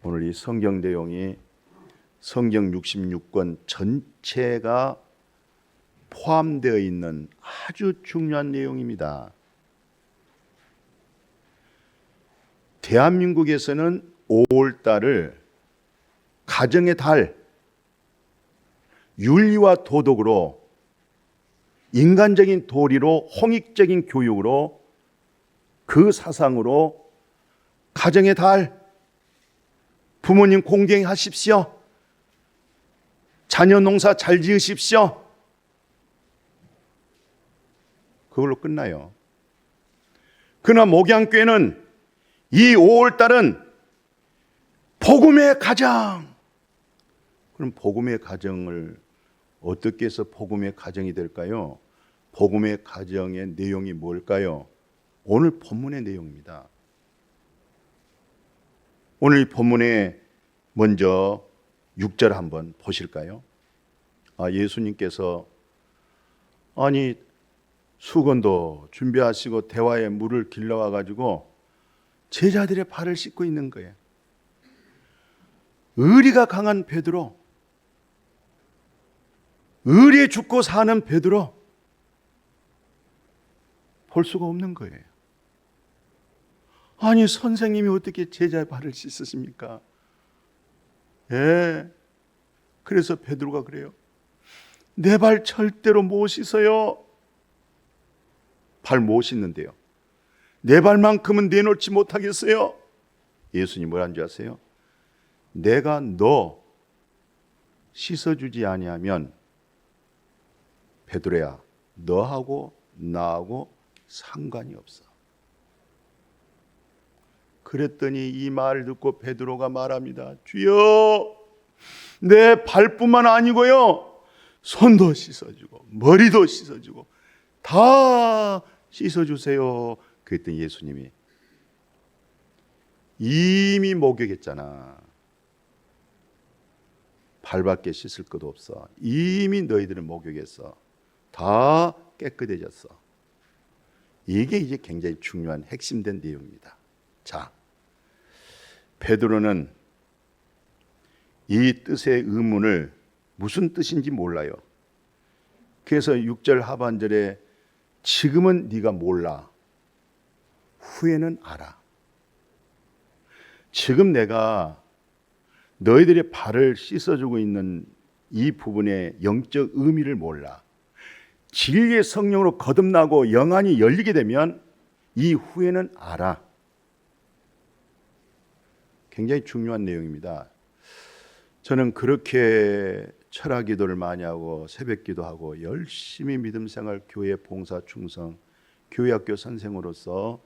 오늘 이 성경 내용이 성경 66권 전체가 포함되어 있는 아주 중요한 내용입니다. 대한민국에서는 5월달을 가정의 달, 윤리와 도덕으로, 인간적인 도리로, 홍익적인 교육으로, 그 사상으로 가정의 달, 부모님 공경하십시오. 자녀 농사 잘 지으십시오. 그걸로 끝나요. 그러나 목양교회는 이 5월달은 복음의 가정. 그럼 복음의 가정을 어떻게 해서 복음의 가정이 될까요? 복음의 가정의 내용이 뭘까요? 오늘 본문의 내용입니다. 오늘 이 본문에 먼저 6절 한번 보실까요? 예수님께서 수건도 준비하시고 대화에 물을 길러와 가지고 제자들의 발을 씻고 있는 거예요. 의리가 강한 베드로, 의리에 죽고 사는 베드로 볼 수가 없는 거예요. 선생님이 어떻게 제자의 발을 씻으십니까? 그래서 베드로가 그래요. 내 발 절대로 못 씻어요. 발 못 씻는데요. 내 발만큼은 내놓지 못하겠어요. 예수님 뭐라는 줄 아세요? 내가 너 씻어주지 아니하면 베드로야, 너하고 나하고 상관이 없어. 그랬더니 이 말을 듣고 베드로가 말합니다. 주여, 내 발뿐만 아니고요, 손도 씻어주고 머리도 씻어주고 다 씻어주세요. 그랬더니 예수님이 이미 목욕했잖아. 발밖에 씻을 것도 없어. 이미 너희들은 목욕했어. 다 깨끗해졌어. 이게 이제 굉장히 중요한 핵심된 내용입니다. 자, 베드로는 이 뜻의 의문을 무슨 뜻인지 몰라요. 그래서 6절 하반절에 지금은 네가 몰라, 후에는 알아. 지금 내가 너희들의 발을 씻어주고 있는 이 부분의 영적 의미를 몰라. 진리의 성령으로 거듭나고 영안이 열리게 되면 이 후에는 알아. 굉장히 중요한 내용입니다. 저는 그렇게 철학 기도를 많이 하고 새벽 기도하고 열심히 믿음 생활, 교회 봉사 충성, 교회학교 선생으로서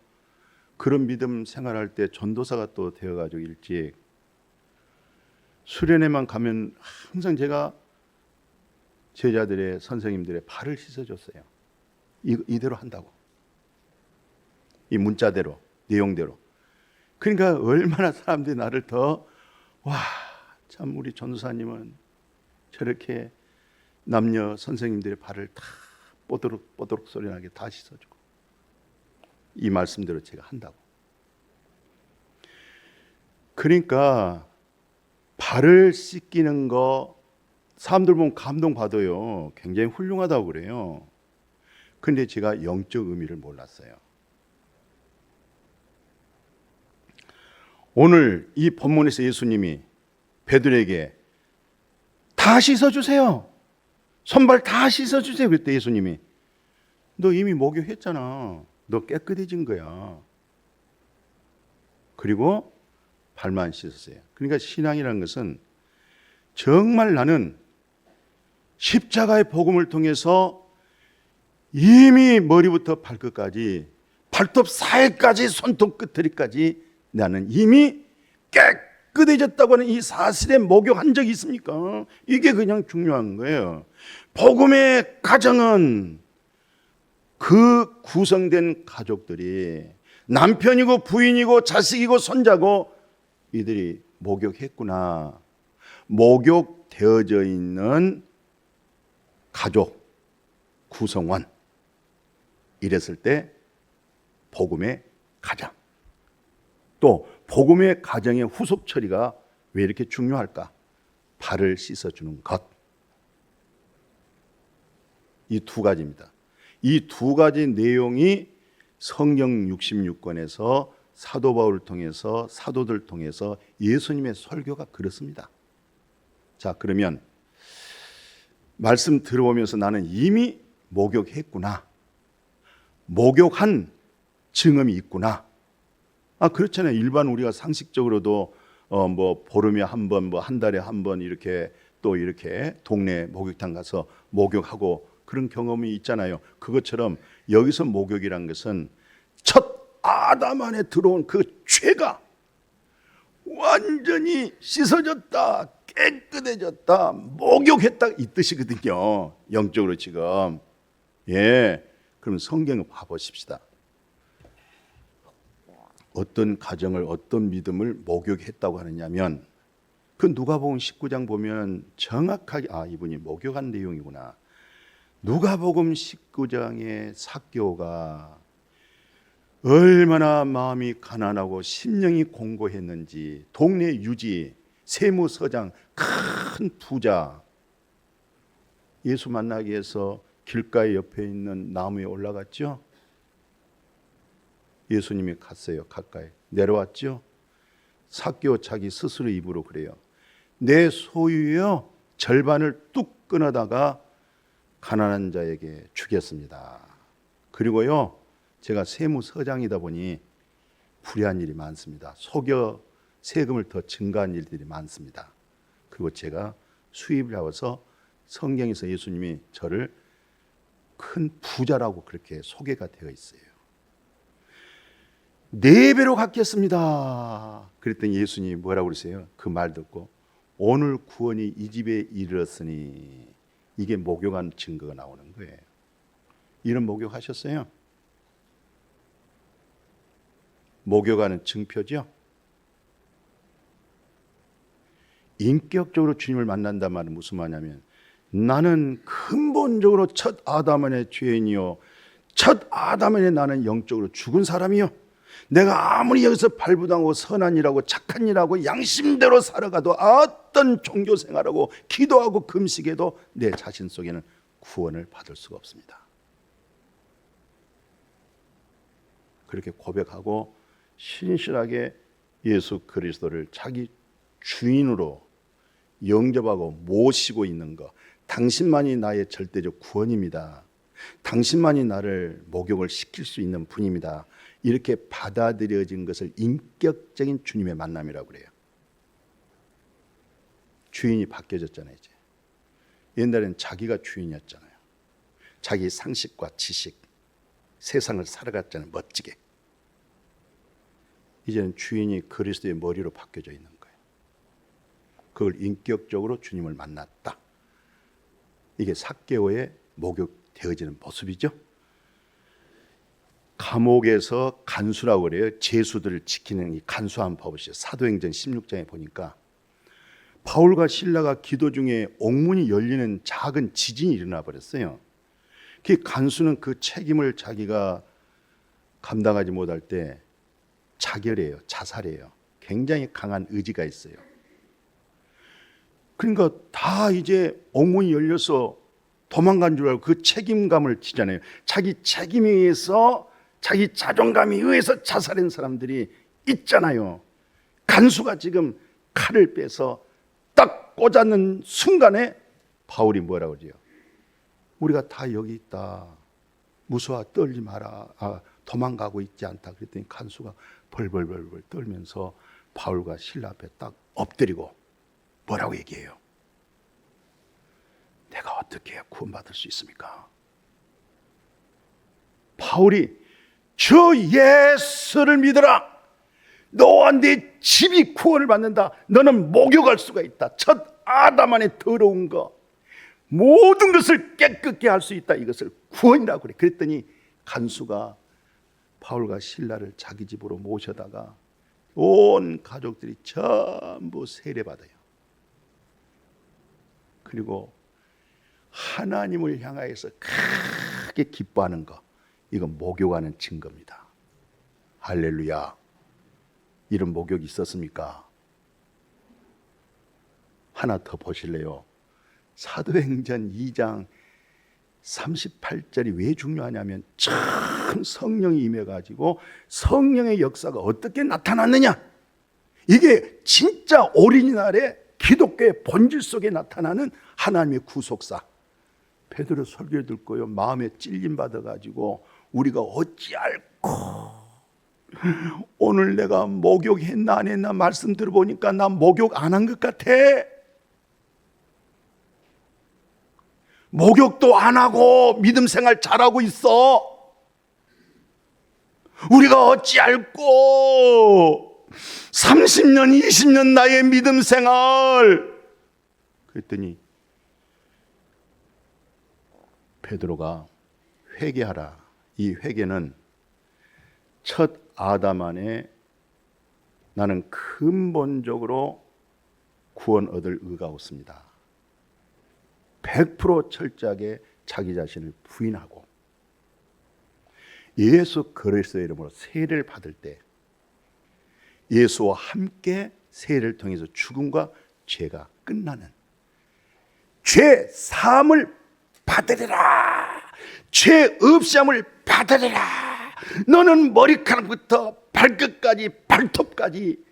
그런 믿음 생활할 때 전도사가 또 되어가지고 일찍 수련회만 가면 항상 제가 제자들의 선생님들의 발을 씻어줬어요. 이대로 한다고. 이 문자대로, 내용대로. 그러니까 얼마나 사람들이 나를 더 참 우리 전도사님은 저렇게 남녀 선생님들의 발을 다 뽀드룩 소리나게 다 씻어주고, 이 말씀대로 제가 한다고. 그러니까 발을 씻기는 거 사람들 보면 감동받아요. 굉장히 훌륭하다고 그래요. 근데 제가 영적 의미를 몰랐어요. 오늘 이 본문에서 예수님이 베드로에게 다 씻어주세요. 손발 다 씻어주세요. 그때 예수님이 너 이미 목욕했잖아. 너 깨끗해진 거야. 그리고 발만 씻으세요. 그러니까 신앙이라는 것은 정말 나는 십자가의 복음을 통해서 이미 머리부터 발끝까지, 발톱 사이까지, 손톱 끝머리까지 나는 이미 깨끗해졌다고 하는 이 사실에 목욕한 적이 있습니까? 이게 그냥 중요한 거예요. 복음의 가정은 그 구성된 가족들이 남편이고 부인이고 자식이고 손자고 이들이 목욕했구나. 목욕되어져 있는 가족, 구성원, 이랬을 때 복음의 가정, 또 복음의 가정의 후속 처리가 왜 이렇게 중요할까? 발을 씻어주는 것. 이 두 가지입니다. 이 두 가지 내용이 성경 66권에서 사도 바울을 통해서 사도들 통해서 예수님의 설교가 그렇습니다. 자, 그러면 말씀 들어보면서 나는 이미 목욕했구나. 목욕한 증언이 있구나. 그렇잖아요. 일반 우리가 상식적으로도 뭐 보름에 한 번, 뭐 한 달에 한 번 이렇게 또 이렇게 동네 목욕탕 가서 목욕하고 그런 경험이 있잖아요. 그것처럼 여기서 목욕이란 것은 첫 아담 안에 들어온 그 죄가 완전히 씻어졌다, 깨끗해졌다, 목욕했다 이 뜻이거든요. 영적으로 지금. 예, 그럼 성경을 봐보십시다. 어떤 가정을 어떤 믿음을 목욕했다고 하느냐면 그 누가복음 19장 보면 정확하게 이분이 목욕한 내용이구나. 누가복음 19장의 삭개오가 얼마나 마음이 가난하고 심령이 공고했는지 동네 유지, 세무서장, 큰 부자 예수 만나기 위해서 길가에 옆에 있는 나무에 올라갔죠. 예수님이 갔어요. 가까이 내려왔죠. 삭개오 자기 스스로 입으로 그래요. 내 소유의 절반을 뚝 끊어다가 가난한 자에게 주겠습니다. 그리고요, 제가 세무서장이다 보니 불의한 일이 많습니다. 속여 세금을 더 증가한 일들이 많습니다. 그리고 제가 수입을 하고서 성경에서 예수님이 저를 큰 부자라고 그렇게 소개가 되어 있어요. 4배로 갚겠습니다. 그랬더니 예수님이 뭐라고 그러세요? 그 말 듣고 오늘 구원이 이 집에 이르렀으니 이게 목욕한 증거가 나오는 거예요. 이런 목욕하셨어요? 목욕하는 증표죠. 인격적으로 주님을 만난단 말은 무슨 말이냐면 나는 근본적으로 첫 아담의 죄인이요, 첫 아담의 나는 영적으로 죽은 사람이요. 내가 아무리 여기서 발부당하고 선한 일하고 착한 일하고 양심대로 살아가도 어떤 종교 생활하고 기도하고 금식해도 내 자신 속에는 구원을 받을 수가 없습니다. 그렇게 고백하고 신실하게 예수 그리스도를 자기 주인으로 영접하고 모시고 있는 것, 당신만이 나의 절대적 구원입니다. 당신만이 나를 목욕을 시킬 수 있는 분입니다. 이렇게 받아들여진 것을 인격적인 주님의 만남이라고 그래요. 주인이 바뀌어졌잖아요. 이제 옛날에는 자기가 주인이었잖아요. 자기 상식과 지식, 세상을 살아갔잖아요. 멋지게. 이제는 주인이 그리스도의 머리로 바뀌어져 있는 거예요. 그걸 인격적으로 주님을 만났다. 이게 삭개오의 목욕되어지는 모습이죠. 감옥에서 간수라고 그래요. 죄수들을 지키는 이 간수한 법이죠. 사도행전 16장에 보니까 바울과 실라가 기도 중에 옥문이 열리는 작은 지진이 일어나 버렸어요. 그 간수는 그 책임을 자기가 감당하지 못할 때 자결해요. 자살해요. 굉장히 강한 의지가 있어요. 그러니까 다 이제 옥문이 열려서 도망간 줄 알고 그 책임감을 지잖아요. 자기 책임에 의해서, 자기 자존감에 의해서 자살한 사람들이 있잖아요. 간수가 지금 칼을 빼서 딱 꽂았는 순간에 바울이 뭐라고 그러죠? 우리가 다 여기 있다. 무서워, 떨지 마라. 도망가고 있지 않다. 그랬더니 간수가 벌벌벌벌 떨면서 바울과 실라 앞에 딱 엎드리고 뭐라고 얘기해요? 내가 어떻게 해야 구원받을 수 있습니까? 바울이 저 예수를 믿어라. 너와 네 집이 구원을 받는다. 너는 목욕할 수가 있다. 첫 아담 안에 더러운 거 모든 것을 깨끗게 할 수 있다. 이것을 구원이라고 그래. 그랬더니 간수가 바울과 실라를 자기 집으로 모셔다가 온 가족들이 전부 세례받아요. 그리고 하나님을 향하여서 크게 기뻐하는 것, 이건 목욕하는 증거입니다. 할렐루야. 이런 목욕이 있었습니까? 하나 더 보실래요? 사도행전 2장 38절이 왜 중요하냐면 참 성령이 임해가지고 성령의 역사가 어떻게 나타났느냐, 이게 진짜 오리지널의 기독교의 본질 속에 나타나는 하나님의 구속사. 베드로 설교 듣고요, 마음에 찔림 받아가지고 우리가 어찌할꼬, 오늘 내가 목욕했나 안 했나 말씀 들어보니까 나 목욕 안 한 것 같아. 목욕도 안 하고 믿음 생활 잘하고 있어. 우리가 어찌할꼬 30년 20년 나의 믿음 생활. 그랬더니 베드로가 회개하라. 이 회개는 첫 아담 안에 나는 근본적으로 구원 얻을 의가 없습니다. 100% 철저하게 자기 자신을 부인하고 예수 그리스도의 이름으로 세례를 받을 때 예수와 함께 세례를 통해서 죽음과 죄가 끝나는 죄 사함을 받으리라. 죄 없이함을 받으리라. 너는 머리카락부터 발끝까지 발톱까지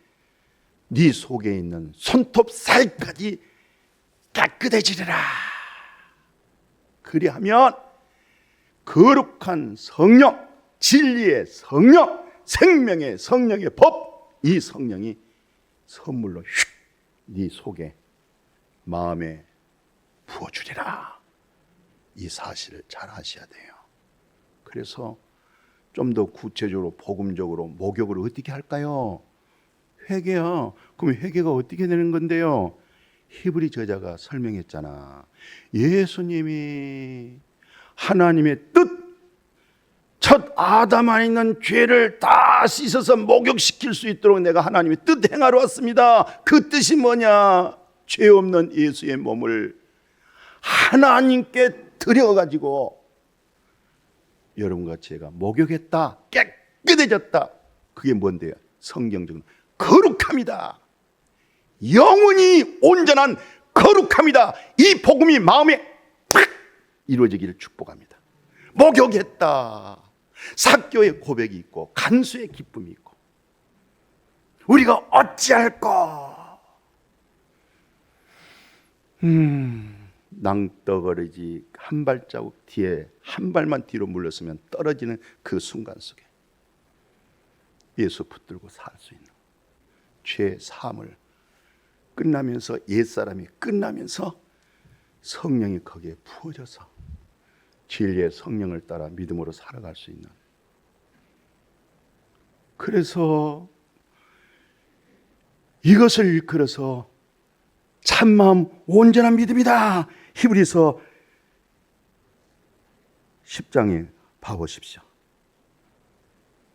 네 속에 있는 손톱 사이까지 깨끗해지리라. 그리하면 거룩한 성령, 진리의 성령, 생명의 성령의 법, 이 성령이 선물로 휙 네 속에 마음에 부어주리라. 이 사실을 잘 아셔야 돼요. 그래서 좀 더 구체적으로 복음적으로 목욕을 어떻게 할까요? 회개요. 그럼 회개가 어떻게 되는 건데요? 히브리 저자가 설명했잖아. 예수님이 하나님의 뜻, 첫 아담 안에 있는 죄를 다 씻어서 목욕시킬 수 있도록 내가 하나님의 뜻 행하러 왔습니다. 그 뜻이 뭐냐? 죄 없는 예수의 몸을 하나님께 드려가지고 여러분과 제가 목욕했다, 깨끗해졌다. 그게 뭔데요? 성경적으로 거룩합니다. 영원히 온전한 거룩합니다. 이 복음이 마음에 팍 이루어지기를 축복합니다. 목욕했다. 사교의 고백이 있고 간수의 기쁨이 있고 우리가 어찌할까? 낭떠거리지 한 발자국 뒤에 한 발만 뒤로 물렀으면 떨어지는 그 순간 속에 예수 붙들고 살 수 있는 죄 사함을 끝나면서 옛사람이 끝나면서 성령이 거기에 부어져서 진리의 성령을 따라 믿음으로 살아갈 수 있는. 그래서 이것을 일컬어서 참마음 온전한 믿음이다. 히브리서 10장에 봐보십시오.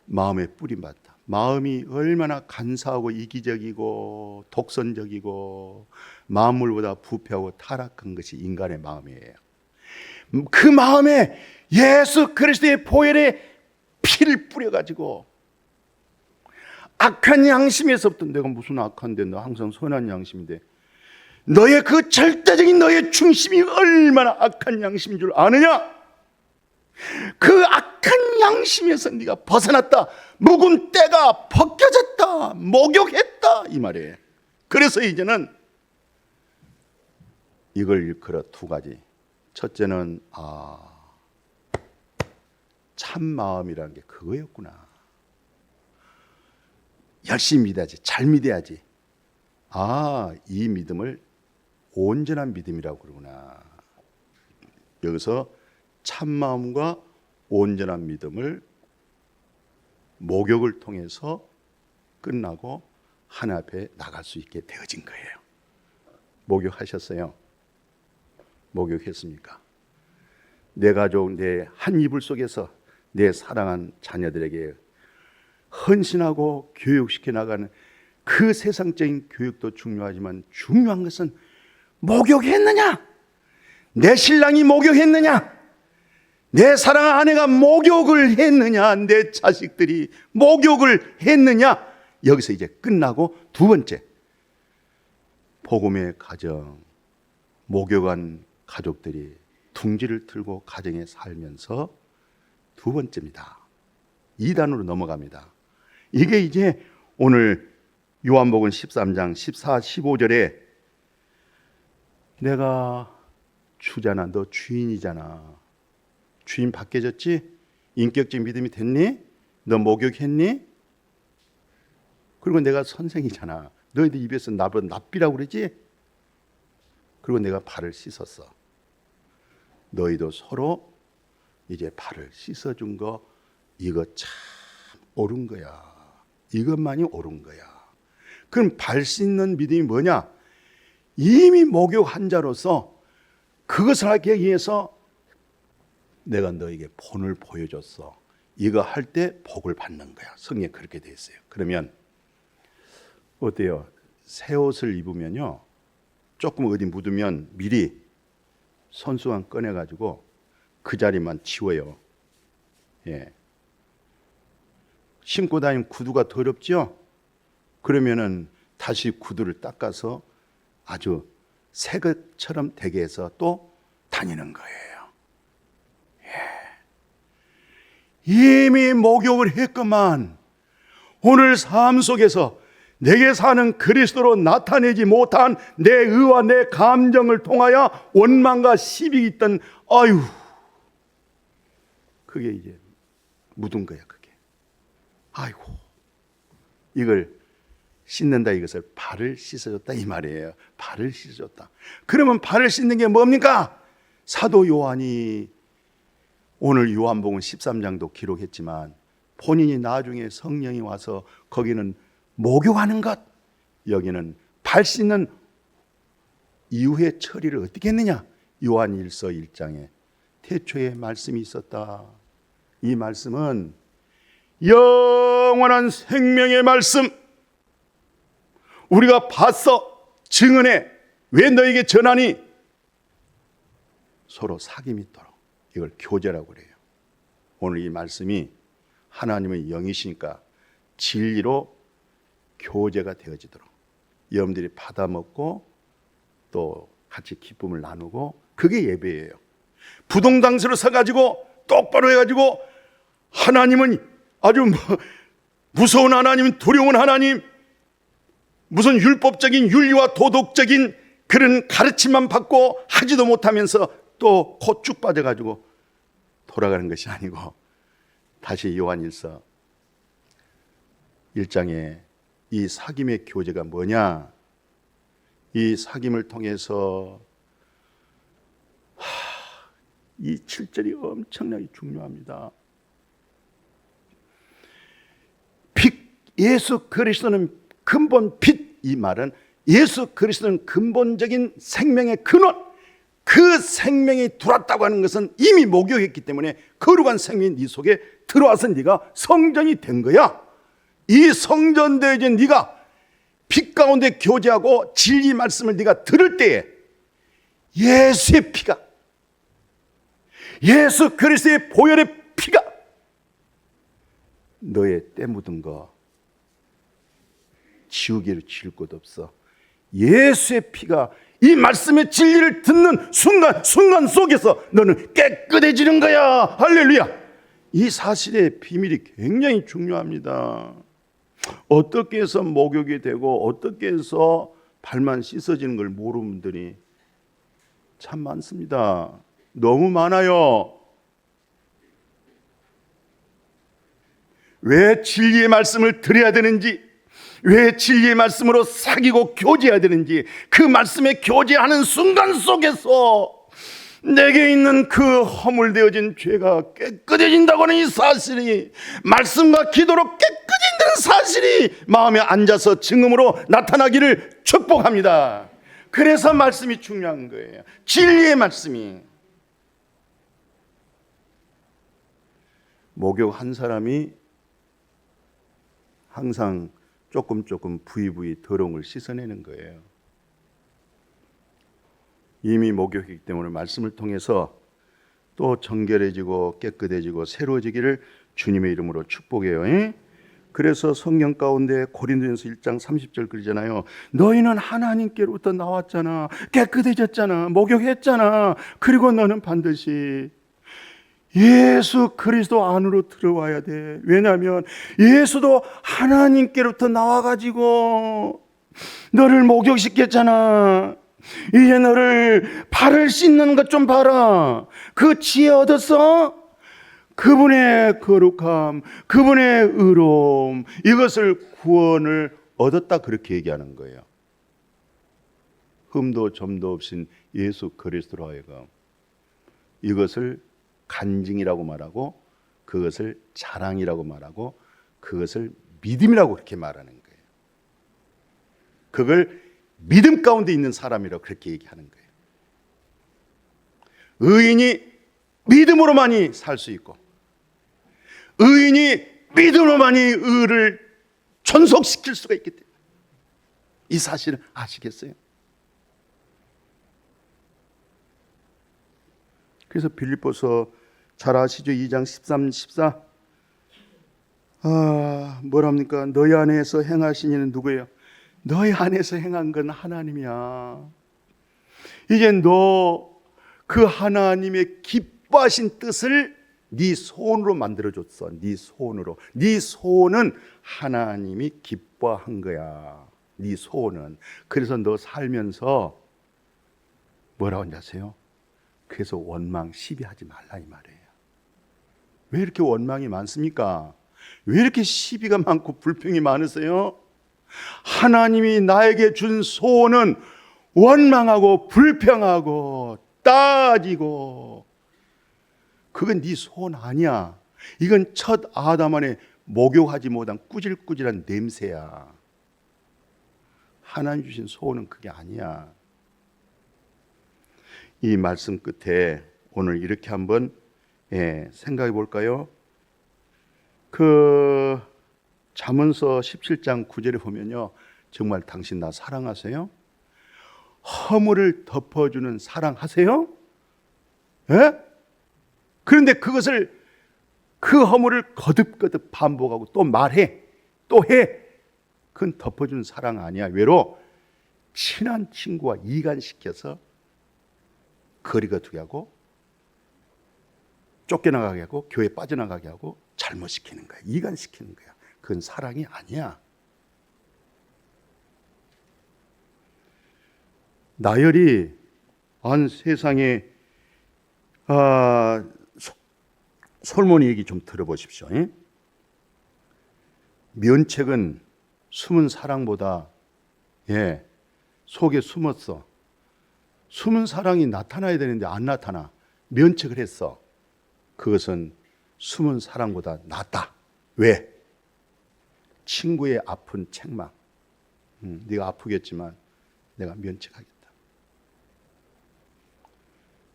마음에 뿌림받다. 마음이 얼마나 간사하고 이기적이고 독선적이고 만물보다 부패하고 타락한 것이 인간의 마음이에요. 그 마음에 예수 그리스도의 보혈의 피를 뿌려가지고 악한 양심에서부터, 내가 무슨 악한데 너 항상 선한 양심인데, 너의 그 절대적인 너의 중심이 얼마나 악한 양심인 줄 아느냐? 그 악한 양심에서 네가 벗어났다. 묵은 때가 벗겨졌다. 목욕했다. 이 말이에요. 그래서 이제는 이걸 일컬어 두 가지. 첫째는 참 마음이라는 게 그거였구나. 열심히 믿어야지. 잘 믿어야지. 이 믿음을 온전한 믿음이라고 그러구나. 여기서 참마음과 온전한 믿음을 목욕을 통해서 끝나고 하나님 앞에 나갈 수 있게 되어진 거예요. 목욕하셨어요? 목욕했습니까? 내 가족, 내 한 이불 속에서 내 사랑한 자녀들에게 헌신하고 교육시켜 나가는 그 세상적인 교육도 중요하지만 중요한 것은 목욕했느냐? 내 신랑이 목욕했느냐? 내 사랑하는 아내가 목욕을 했느냐? 내 자식들이 목욕을 했느냐? 여기서 이제 끝나고 두 번째, 복음의 가정, 목욕한 가족들이 둥지를 틀고 가정에 살면서 두 번째입니다. 2단으로 넘어갑니다. 이게 이제 오늘 요한복음 13장 14, 15절에 내가 주잖아, 너 주인이잖아. 주인 바뀌어졌지? 인격적 믿음이 됐니? 너 목욕했니? 그리고 내가 선생이잖아. 너희들 입에서 나보다 납비라고 그러지? 그리고 내가 발을 씻었어. 너희도 서로 이제 발을 씻어준 거, 이거 참 옳은 거야. 이것만이 옳은 거야. 그럼 발 씻는 믿음이 뭐냐? 이미 목욕한 자로서 그것을 하기 위해서 내가 너에게 본을 보여줬어. 이거 할 때 복을 받는 거야. 성경에 그렇게 돼 있어요. 그러면 어때요? 새 옷을 입으면요, 조금 어디 묻으면 미리 손수건 꺼내가지고 그 자리만 치워요. 예. 신고 다니는 구두가 더럽죠? 그러면은 다시 구두를 닦아서 아주 새 것처럼 되게 해서 또 다니는 거예요. 예. 이미 목욕을 했건만 오늘 삶 속에서 내게 사는 그리스도로 나타내지 못한 내 의와 내 감정을 통하여 원망과 시비가 있던, 아유, 그게 이제 묻은 거야. 그게 아이고, 이걸 씻는다, 이것을 발을 씻어줬다 이 말이에요. 발을 씻어줬다. 그러면 발을 씻는 게 뭡니까? 사도 요한이 오늘 요한복음 13장도 기록했지만 본인이 나중에 성령이 와서 거기는 목욕하는 것, 여기는 발 씻는 이후의 처리를 어떻게 했느냐? 요한일서 1장에 태초에 말씀이 있었다. 이 말씀은 영원한 생명의 말씀, 우리가 봤어, 증언해. 왜 너에게 전하니? 서로 사귐이 있도록. 이걸 교제라고 그래요. 오늘 이 말씀이 하나님의 영이시니까 진리로 교제가 되어지도록 여러분들이 받아먹고 또 같이 기쁨을 나누고, 그게 예배예요. 부동당스로 서가지고 똑바로 해가지고 하나님은 아주 무서운 하나님, 두려운 하나님, 무슨 율법적인 윤리와 도덕적인 그런 가르침만 받고 하지도 못하면서 또 곧 쭉 빠져가지고 돌아가는 것이 아니고, 다시 요한일서 1장에 이 사귐의 교제가 뭐냐? 이 사귐을 통해서 이 7절이 엄청나게 중요합니다. 예수 그리스도는 근본 빛, 이 말은 예수 그리스도는 근본적인 생명의 근원, 그 생명이 들어왔다고 하는 것은 이미 목욕했기 때문에 거룩한 생명이 네 속에 들어와서 네가 성전이 된 거야. 이 성전되어진 네가 빛 가운데 교제하고 진리 말씀을 네가 들을 때에 예수의 피가, 예수 그리스도의 보혈의 피가 너의 때 묻은 거 지우개로 지울 것 없어. 예수의 피가 이 말씀의 진리를 듣는 순간 속에서 너는 깨끗해지는 거야. 할렐루야. 이 사실의 비밀이 굉장히 중요합니다. 어떻게 해서 목욕이 되고 어떻게 해서 발만 씻어지는 걸 모르는 분들이 참 많습니다. 너무 많아요. 왜 진리의 말씀을 들어야 되는지, 왜 진리의 말씀으로 사귀고 교제해야 되는지, 그 말씀에 교제하는 순간 속에서 내게 있는 그 허물되어진 죄가 깨끗해진다고 하는 이 사실이, 말씀과 기도로 깨끗해진다는 사실이 마음에 앉아서 증음으로 나타나기를 축복합니다. 그래서 말씀이 중요한 거예요. 진리의 말씀이. 목욕한 사람이 항상 조금 부위부위 더러운 걸 씻어내는 거예요. 이미 목욕했기 때문에 말씀을 통해서 또 정결해지고 깨끗해지고 새로워지기를 주님의 이름으로 축복해요. 그래서 성경 가운데 고린도전서 1장 30절 그러잖아요. 너희는 하나님께로부터 나왔잖아. 깨끗해졌잖아. 목욕했잖아. 그리고 너는 반드시 예수 그리스도 안으로 들어와야 돼. 왜냐하면 예수도 하나님께로부터 나와가지고 너를 목욕시켰잖아. 이제 너를 발을 씻는 것 좀 봐라. 그 지혜 얻었어? 그분의 거룩함, 그분의 의로움, 이것을 구원을 얻었다, 그렇게 얘기하는 거예요. 흠도 점도 없인 예수 그리스도로 하여금 이것을 간증이라고 말하고, 그것을 자랑이라고 말하고, 그것을 믿음이라고 그렇게 말하는 거예요. 그걸 믿음 가운데 있는 사람이라고 그렇게 얘기하는 거예요. 의인이 믿음으로만이 살 수 있고, 의인이 믿음으로만이 의를 존속시킬 수가 있기 때문에, 이 사실을 아시겠어요? 그래서 빌립보서 잘 아시죠? 2장 13, 14. 뭐랍니까? 너희 안에서 행하신 이는 누구예요? 너희 안에서 행한 건 하나님이야. 이제 너 그 하나님의 기뻐하신 뜻을 네 손으로 만들어줬어. 네 손으로. 네 손은 하나님이 기뻐한 거야. 네 손은. 그래서 너 살면서 뭐라고 하는지 아세요? 그래서 원망, 시비하지 말라 이 말이에요. 왜 이렇게 원망이 많습니까? 왜 이렇게 시비가 많고 불평이 많으세요? 하나님이 나에게 준 소원은 원망하고 불평하고 따지고, 그건 네 소원 아니야. 이건 첫 아담 안에 목욕하지 못한 꾸질꾸질한 냄새야. 하나님 주신 소원은 그게 아니야. 이 말씀 끝에 오늘 이렇게 한번 생각해 볼까요? 그 잠언서 17장 9절에 보면요, 정말 당신 나 사랑하세요? 허물을 덮어주는 사랑하세요? 예? 그런데 그것을, 그 허물을 거듭거듭 반복하고 또 말해, 또 해. 그건 덮어주는 사랑 아니야. 외로 친한 친구와 이간시켜서 거리가 두게 하고, 쫓겨나가게 하고, 교회 빠져나가게 하고, 잘못시키는 거야. 이간시키는 거야. 그건 사랑이 아니야. 나열이 세상에 솔몬이 얘기 좀 들어보십시오. 면책은 숨은 사랑보다 속에 숨었어. 숨은 사랑이 나타나야 되는데 안 나타나. 면책을 했어. 그것은 숨은 사랑보다 낫다. 왜? 친구의 아픈 책망. 네가 아프겠지만 내가 면책하겠다.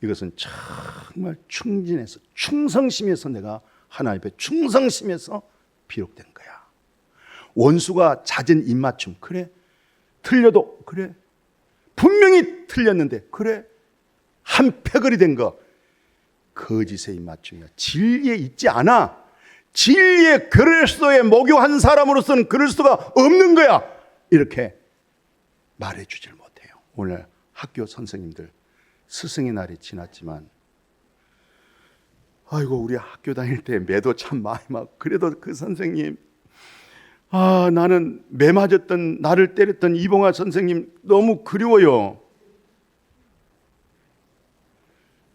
이것은 정말 충진해서, 충성심에서, 내가 하나님 앞에 충성심에서 비록된 거야. 원수가 잦은 입맞춤. 그래. 틀려도 그래. 분명히 틀렸는데 그래. 한 패거리 된 거, 거짓의 입맞춤이야. 진리에 있지 않아. 진리의 그리스도에 목욕한 사람으로서는 그럴 수가 없는 거야. 이렇게 말해주질 못해요. 오늘 학교 선생님들, 스승의 날이 지났지만, 아이고 우리 학교 다닐 때 매도 참 많이 맞고, 그래도 그 선생님, 나는 매 맞았던, 나를 때렸던 이봉화 선생님 너무 그리워요.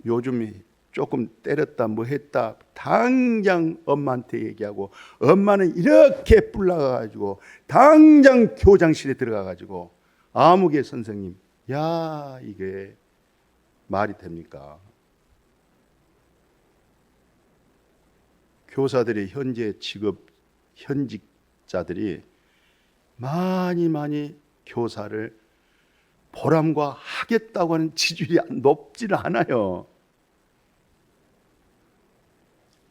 요즘 조금 때렸다 뭐 했다 당장 엄마한테 얘기하고, 엄마는 이렇게 뿔나가가지고 당장 교장실에 들어가가지고 아무개 선생님, 야 이게 말이 됩니까? 교사들이 현재 직업 현직자들이 많이 교사를 보람과 하겠다고 하는 지질이 높지는 않아요.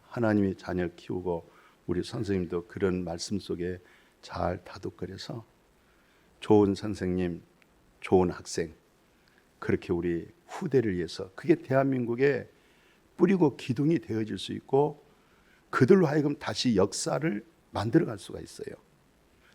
하나님이 자녀 키우고 우리 선생님도 그런 말씀 속에 잘 다독거려서 좋은 선생님, 좋은 학생, 그렇게 우리 후대를 위해서, 그게 대한민국의 뿌리고 기둥이 되어질 수 있고, 그들로 하여금 다시 역사를 만들어갈 수가 있어요.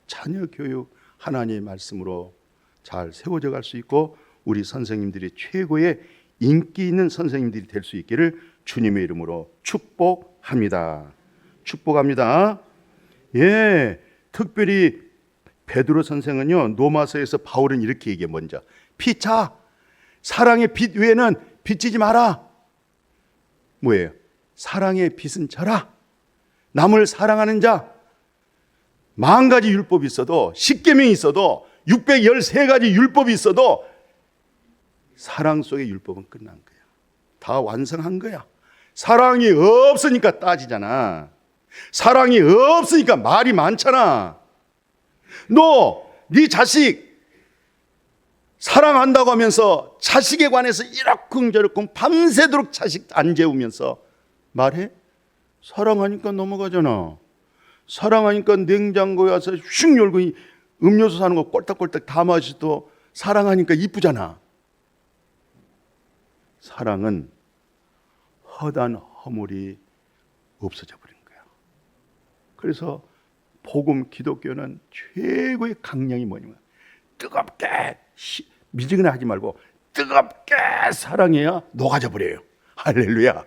자녀 교육 하나님의 말씀으로 잘 세워져 갈 수 있고 우리 선생님들이 최고의 인기 있는 선생님들이 될 수 있기를 주님의 이름으로 축복합니다. 축복합니다. 예, 특별히 베드로 선생은요, 로마서에서 바울은 이렇게 얘기해. 먼저 피차, 사랑의 빛 외에는 비치지 마라. 뭐예요? 사랑의 빛은 져라. 남을 사랑하는 자, 10,000가지 율법이 있어도, 10계명이 있어도, 613가지 율법이 있어도 사랑 속의 율법은 끝난 거야. 다 완성한 거야. 사랑이 없으니까 따지잖아. 사랑이 없으니까 말이 많잖아. 너 네 자식 사랑한다고 하면서 자식에 관해서 이러쿵저러쿵 밤새도록 자식 안 재우면서 말해? 사랑하니까 넘어가잖아. 사랑하니까 냉장고에 와서 슉 열고 음료수 사는 거 꼴딱꼴딱 다 마셔도 사랑하니까 이쁘잖아. 사랑은 허단 허물이 없어져 버린 거야. 그래서 복음 기독교는 최고의 강령이 뭐냐면 뜨겁게 미지근하지 말고 뜨겁게 사랑해야 녹아져 버려요. 할렐루야.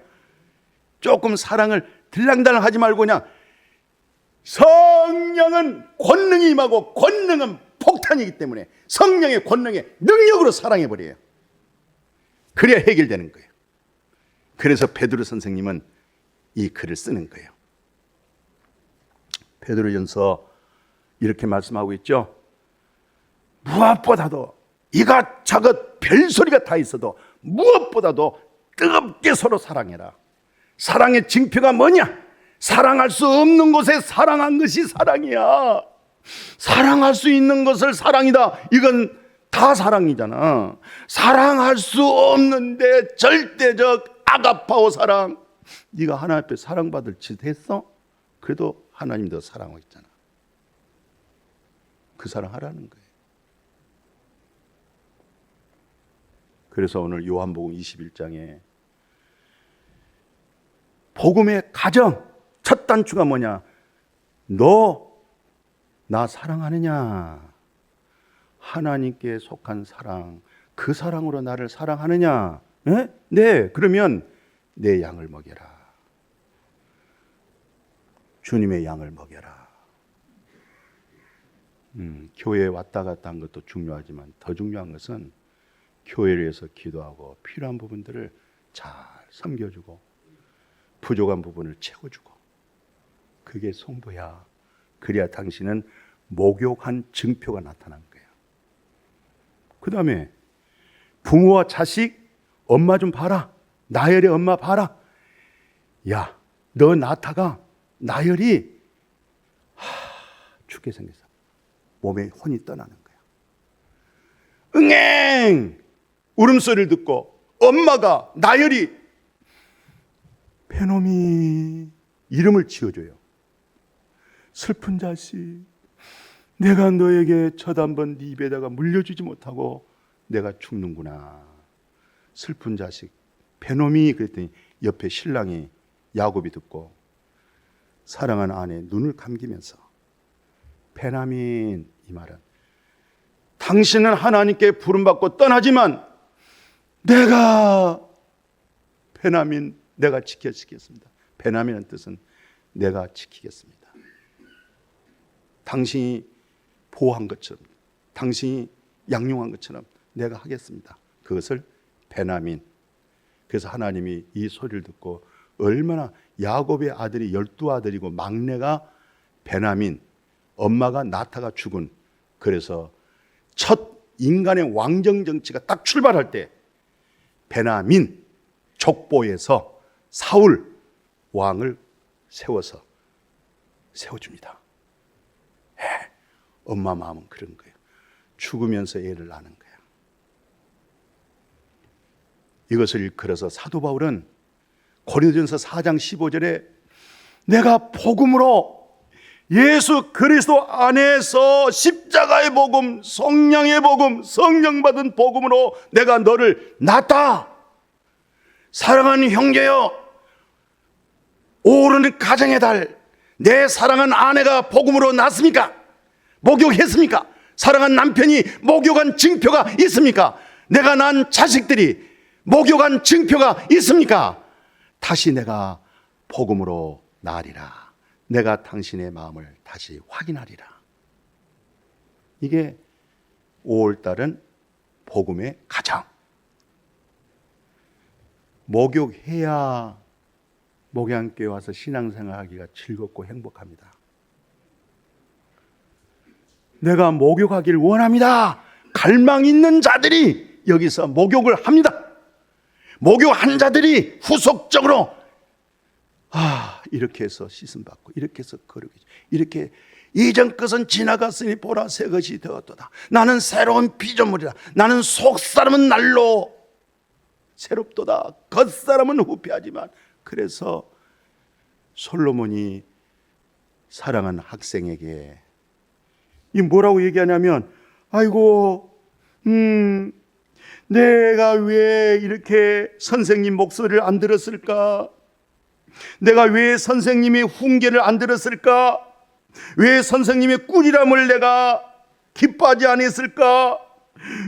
조금 사랑을 들랑달랑 하지 말고 그냥 성령은 권능이 임하고 권능은 폭탄이기 때문에 성령의 권능의 능력으로 사랑해 버려요. 그래야 해결되는 거예요. 그래서 베드로 선생님은 이 글을 쓰는 거예요. 베드로전서 이렇게 말씀하고 있죠. 무엇보다도 이것저것 별소리가 다 있어도 무엇보다도 뜨겁게 서로 사랑해라. 사랑의 징표가 뭐냐? 사랑할 수 없는 곳에 사랑한 것이 사랑이야. 사랑할 수 있는 것을 사랑이다. 이건 다 사랑이잖아. 사랑할 수 없는데 절대적 아가파오 사랑. 네가 하나님 앞에 사랑받을 짓 했어? 그래도 하나님 너 사랑하고 있잖아. 그 사랑하라는 거예요. 그래서 오늘 요한복음 21장에 복음의 가정 첫 단추가 뭐냐? 너 나 사랑하느냐? 하나님께 속한 사랑, 그 사랑으로 나를 사랑하느냐? 네? 네, 그러면 내 양을 먹여라. 주님의 양을 먹여라. 교회에 왔다 갔다 한 것도 중요하지만 더 중요한 것은 교회를 위해서 기도하고 필요한 부분들을 잘 섬겨주고 부족한 부분을 채워주고 그게 성도야. 그래야 당신은 목욕한 증표가 나타난 거야. 그 다음에 부모와 자식, 엄마 좀 봐라. 나열의 엄마 봐라. 야, 너 나타가 나열이 죽게 생겼어. 몸에 혼이 떠나는 거야. 응앵 울음소리를 듣고 엄마가 나열이 배놈이 이름을 지어줘요. 슬픈 자식, 내가 너에게 첫 한 번 네 입에다가 물려주지 못하고 내가 죽는구나. 슬픈 자식 배놈이. 그랬더니 옆에 신랑이 야곱이 듣고 사랑하는 아내 눈을 감기면서 베냐민, 이 말은 당신은 하나님께 부름받고 떠나지만 내가 베냐민 내가 지켜주겠습니다. 베냐민의 뜻은 내가 지키겠습니다. 당신이 보호한 것처럼 당신이 양용한 것처럼 내가 하겠습니다. 그것을 베냐민. 그래서 하나님이 이 소리를 듣고 얼마나 야곱의 아들이 12아들이고 막내가 베냐민, 엄마가 나타가 죽은, 그래서 첫 인간의 왕정 정치가 딱 출발할 때 베냐민 족보에서 사울 왕을 세워줍니다. 엄마 마음은 그런 거예요. 죽으면서 애를 낳는 거야. 이것을 일컬어서 사도 바울은 고린도전서 4장 15절에 내가 복음으로 예수 그리스도 안에서 십자가의 복음, 성령의 복음, 성령 받은 복음으로 내가 너를 낳았다. 사랑하는 형제여, 오르는 가정의 달, 내 사랑한 아내가 복음으로 났습니까? 목욕했습니까? 사랑한 남편이 목욕한 증표가 있습니까? 내가 낳은 자식들이 목욕한 증표가 있습니까? 다시 내가 복음으로 나으리라. 내가 당신의 마음을 다시 확인하리라. 이게 5월달은 복음의 가정. 목욕해야 목양교회 와서 신앙생활하기가 즐겁고 행복합니다. 내가 목욕하기를 원합니다. 갈망 있는 자들이 여기서 목욕을 합니다. 목욕한 자들이 후속적으로 이렇게 해서 씻음받고 이렇게 해서 거룩해져. 이렇게 이전 것은 지나갔으니 보라 새 것이 되었도다. 나는 새로운 피조물이다. 나는 속사람은 날로 새롭도다. 겉사람은 후패하지만. 그래서 솔로몬이 사랑한 학생에게 이 뭐라고 얘기하냐면, 아이고 내가 왜 이렇게 선생님 목소리를 안 들었을까? 내가 왜 선생님의 훈계를 안 들었을까? 왜 선생님의 꿀이람을 내가 기뻐하지 않았을까?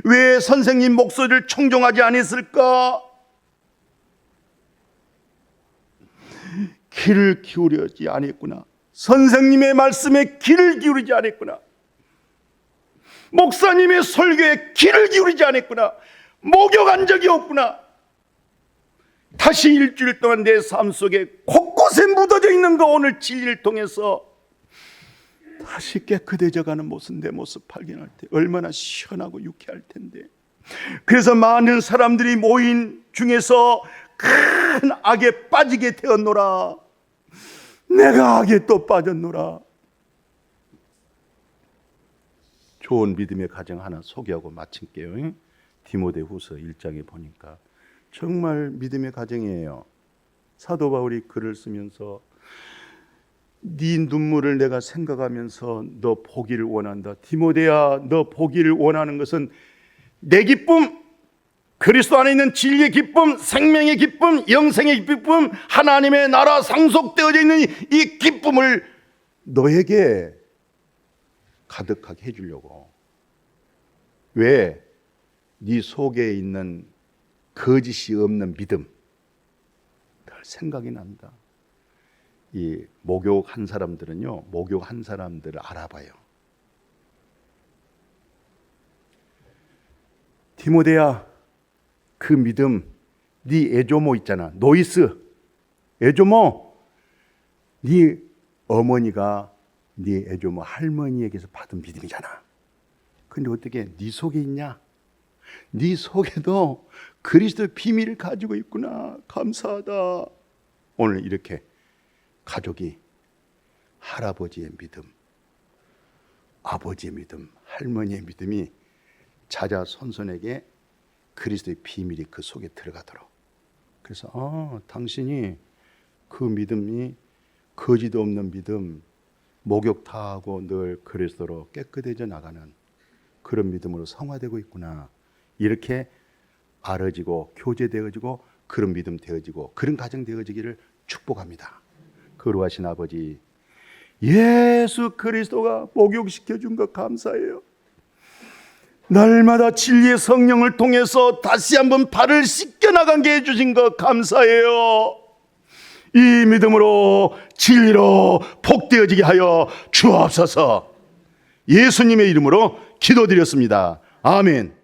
왜 선생님 목소리를 청종하지 않았을까? 귀를 기울이지 않았구나. 선생님의 말씀에 귀를 기울이지 않았구나. 목사님의 설교에 귀를 기울이지 않았구나. 목욕한 적이 없구나. 다시 일주일 동안 내 삶 속에 곳곳에 묻어져 있는 거 오늘 진리를 통해서 다시 깨끗해져가는 모습, 내 모습 발견할 때 얼마나 시원하고 유쾌할 텐데. 그래서 많은 사람들이 모인 중에서 큰 악에 빠지게 되었노라. 내가 악에 또 빠졌노라. 좋은 믿음의 가정 하나 소개하고 마칠게요. 디모데후서 1장에 보니까 정말 믿음의 가정이에요. 사도 바울이 글을 쓰면서 네 눈물을 내가 생각하면서 너 보기를 원한다. 디모데야, 너 보기를 원하는 것은 내 기쁨, 그리스도 안에 있는 진리의 기쁨, 생명의 기쁨, 영생의 기쁨, 하나님의 나라 상속되어져 있는 이 기쁨을 너에게 가득하게 해주려고. 왜? 네 속에 있는 거짓이 없는 믿음 늘 생각이 난다. 이 목욕한 사람들은요, 목욕한 사람들을 알아봐요. 디모데야, 그 믿음, 네 애조모 있잖아, 노이스 애조모, 네 어머니가 네 애조모 할머니에게서 받은 믿음이잖아. 근데 어떻게 네 속에 있냐? 네 속에도 그리스도의 비밀을 가지고 있구나. 감사하다. 오늘 이렇게 가족이 할아버지의 믿음, 아버지의 믿음, 할머니의 믿음이 자자손손에게 그리스도의 비밀이 그 속에 들어가도록. 그래서 당신이 그 믿음이 거짓 없는 믿음, 목욕 다 하고 늘 그리스도로 깨끗해져 나가는 그런 믿음으로 성화되고 있구나. 이렇게 알아지고 교제되어지고 그런 믿음 되어지고 그런 가정 되어지기를 축복합니다. 거룩하신 아버지, 예수 그리스도가 목욕시켜준 것 감사해요. 날마다 진리의 성령을 통해서 다시 한번 발을 씻겨나가게 해주신 것 감사해요. 이 믿음으로 진리로 복되어지게 하여 주옵소서. 예수님의 이름으로 기도드렸습니다. 아멘.